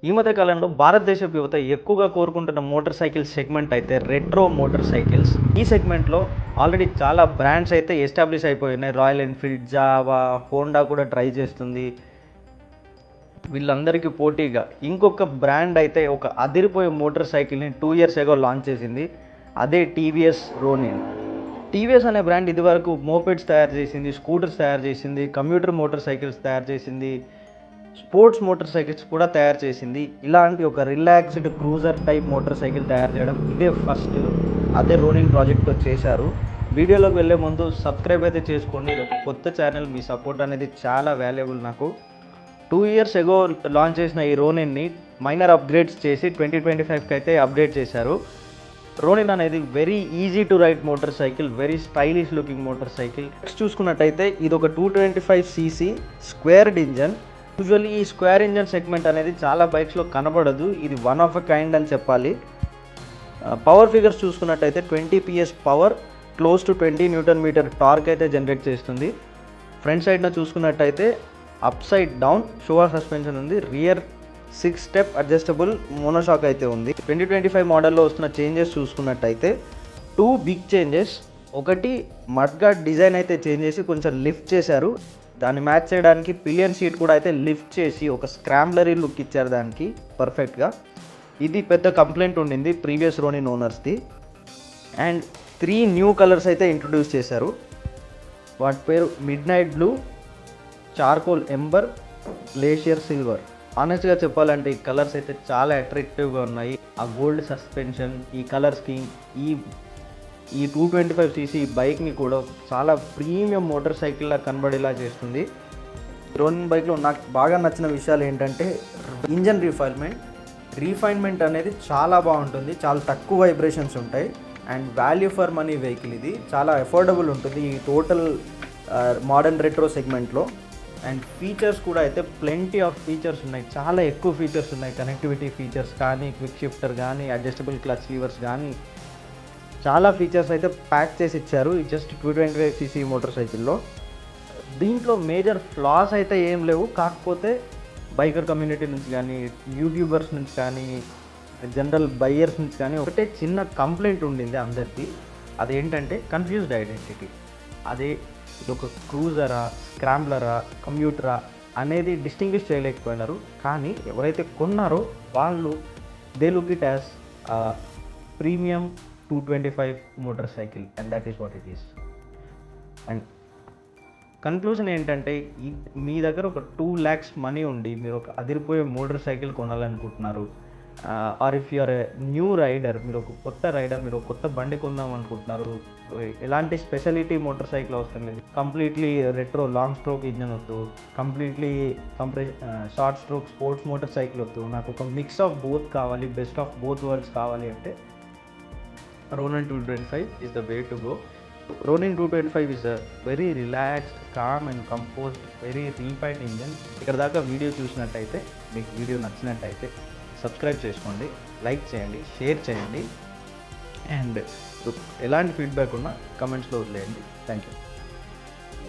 ఈ మధ్య కాలంలో భారతదేశపు యువత ఎక్కువగా కోరుకుంటున్న మోటార్ సైకిల్ సెగ్మెంట్ అయితే రెట్రో మోటార్ సైకిల్స్. ఈ సెగ్మెంట్‌లో ఆల్రెడీ చాలా బ్రాండ్స్ అయితే ఎస్టాబ్లిష్ అయిపోయినాయి. రాయల్ ఎన్ఫీల్డ్, జావా, హోండా కూడా ట్రై చేస్తుంది. వీళ్ళందరికీ పోటీగా ఇంకొక బ్రాండ్ అయితే ఒక అదిరిపోయే మోటార్ సైకిల్‌ని 2 ఇయర్స్ ఎగో లాంచ్ చేసింది. అదే టీవీఎస్ రోనిన్. టీవీఎస్ అనే బ్రాండ్ ఇదివరకు మోపెడ్స్ తయారు చేసింది, స్కూటర్స్ తయారు చేసింది, కమ్యూటర్ మోటార్ సైకిల్స్ తయారు చేసింది, స్పోర్ట్స్ మోటార్ సైకిల్స్ కూడా తయారు చేసింది. ఇలాంటి ఒక relaxed cruiser type motor cycle తయారు చేయడం ఇదే ఫస్ట్. అదే రోనిన్ ప్రాజెక్ట్తో చేశారు. వీడియోలోకి వెళ్ళే ముందు సబ్స్క్రైబ్ అయితే చేసుకోండి. ఇది ఒక కొత్త ఛానల్, మీ సపోర్ట్ అనేది చాలా వాల్యుబుల్ నాకు. 2 ఇయర్స్ ఎగో లాంచ్ చేసిన ఈ రోనిన్ని మైనర్ అప్గ్రేడ్స్ చేసి 2025కి అయితే అప్డేట్ చేశారు. రోనిన్ అనేది very easy to ride motorcycle, very stylish looking motorcycle. Next చూసుకున్నట్టయితే ఇది ఒక 225cc స్క్వేర్డ్ ఇంజన్. యూజువల్లీ ఈ స్క్వేర్ ఇంజన్ సెగ్మెంట్ అనేది చాలా బైక్స్లో కనబడదు. ఇది వన్ ఆఫ్ ఎ కైండ్ అని చెప్పాలి. పవర్ ఫిగర్స్ చూసుకున్నట్టయితే 20 PS power, close to 20 Nm torque అయితే జనరేట్ చేస్తుంది. ఫ్రంట్ సైడ్న చూసుకున్నట్టయితే up side down shower suspension ఉంది. రియర్ 6 స్టెప్ అడ్జస్టబుల్ మోనోషాక్ అయితే ఉంది. 2025 మోడల్లో వస్తున్న చేంజెస్ చూసుకున్నట్టయితే 2 బిగ్ చేంజెస్. ఒకటి మడ్గార్డ్ డిజైన్ అయితే చేంజ్ చేసి కొంచెం లిఫ్ట్ చేశారు. దాన్ని మ్యాచ్ చేయడానికి పిలియన్ సీట్ కూడా అయితే లిఫ్ట్ చేసి ఒక స్క్రాంబ్లరీ లుక్ ఇచ్చారు దానికి పర్ఫెక్ట్గా. ఇది పెద్ద కంప్లైంట్ ఉండింది ప్రీవియస్ రోనిన్ ఓనర్స్ది. అండ్ 3 న్యూ కలర్స్ అయితే ఇంట్రొడ్యూస్ చేశారు. వాటి పేరు midnight blue, charcoal ember, glacier silver. ఆనెస్ట్గా చెప్పాలంటే ఈ కలర్స్ అయితే చాలా అట్రాక్టివ్గా ఉన్నాయి. ఆ గోల్డ్ సస్పెన్షన్ ఈ కలర్స్కి ఈ 225cc బైక్ని కూడా చాలా ప్రీమియం మోటార్ సైకిల్లా కనబడేలా చేస్తుంది. రోనిన్ బైక్లో నాకు బాగా నచ్చిన విషయాలు ఏంటంటే ఇంజన్ రీఫైన్మెంట్ అనేది చాలా బాగుంటుంది. చాలా తక్కువ వైబ్రేషన్స్ ఉంటాయి. And value for money vehicle ఇది. చాలా అఫోర్డబుల్ ఉంటుంది ఈ టోటల్ మోడర్న్ రెట్రో సెగ్మెంట్లో. అండ్ ఫీచర్స్ కూడా అయితే ప్లెంటీ ఆఫ్ ఫీచర్స్ ఉన్నాయి. చాలా ఎక్కువ ఫీచర్స్ ఉన్నాయి. కనెక్టివిటీ ఫీచర్స్ కానీ, క్విక్ షిఫ్టర్ కానీ, అడ్జస్టబుల్ క్లచ్ లీవర్స్ కానీ, చాలా ఫీచర్స్ అయితే ప్యాక్ చేసి ఇచ్చారు ఈ జస్ట్ 225cc మోటార్ సైకిల్లో. దీంట్లో మేజర్ ఫ్లాస్ అయితే ఏం లేవు. కాకపోతే బైకర్ కమ్యూనిటీ నుంచి కానీ, యూట్యూబర్స్ నుంచి కానీ, జనరల్ బయ్యర్స్ నుంచి కానీ ఒకటే చిన్న కంప్లైంట్ ఉండింది అందరికీ. అదేంటంటే కన్ఫ్యూజ్డ్ ఐడెంటిటీ. అదే ఇది ఒక క్రూజరా, స్క్రాంబ్లరా, కమ్యూటరా అనేది డిస్టింగ్విష్ చేయలేకపోయినారు. కానీ ఎవరైతే కొన్నారో వాళ్ళు they look it as premium 225 motor cycle and that is what it is. And conclusion ఏంటంటే మీ దగ్గర ఒక 2 lakhs మనీ ఉండి మీరు ఒక అదిరిపోయే మోటార్ సైకిల్ కొనాలనుకుంటున్నారు, or if you're a new rider, మీరు ఒక కొత్త రైడర్, మీరు ఒక కొత్త బండి కొందాం అనుకుంటున్నారు, ఎలాంటి స్పెషాలిటీ మోటార్ సైకిల్ అవసరం లేదు, completely retro long stroke engine వద్దు, completely short stroke sports motorcycle వద్దు, నాకు ఒక మిక్స్ ఆఫ్ బోత్ కావాలి, బెస్ట్ ఆఫ్ బోత్ వరల్డ్స్ కావాలి అంటే Ronin 225 is the way to go. Ronin 225 is a very relaxed, calm and composed, very refined engine. ఇక్కడ దాకా video చూసినట్టయితే, మీకు వీడియో నచ్చినట్టయితే సబ్స్క్రైబ్ చేసుకోండి, లైక్ చేయండి, షేర్ చేయండి. అండ్ ఎలాంటి ఫీడ్బ్యాక్ ఉన్నా కమెంట్స్లో వదిలేయండి. Thank you.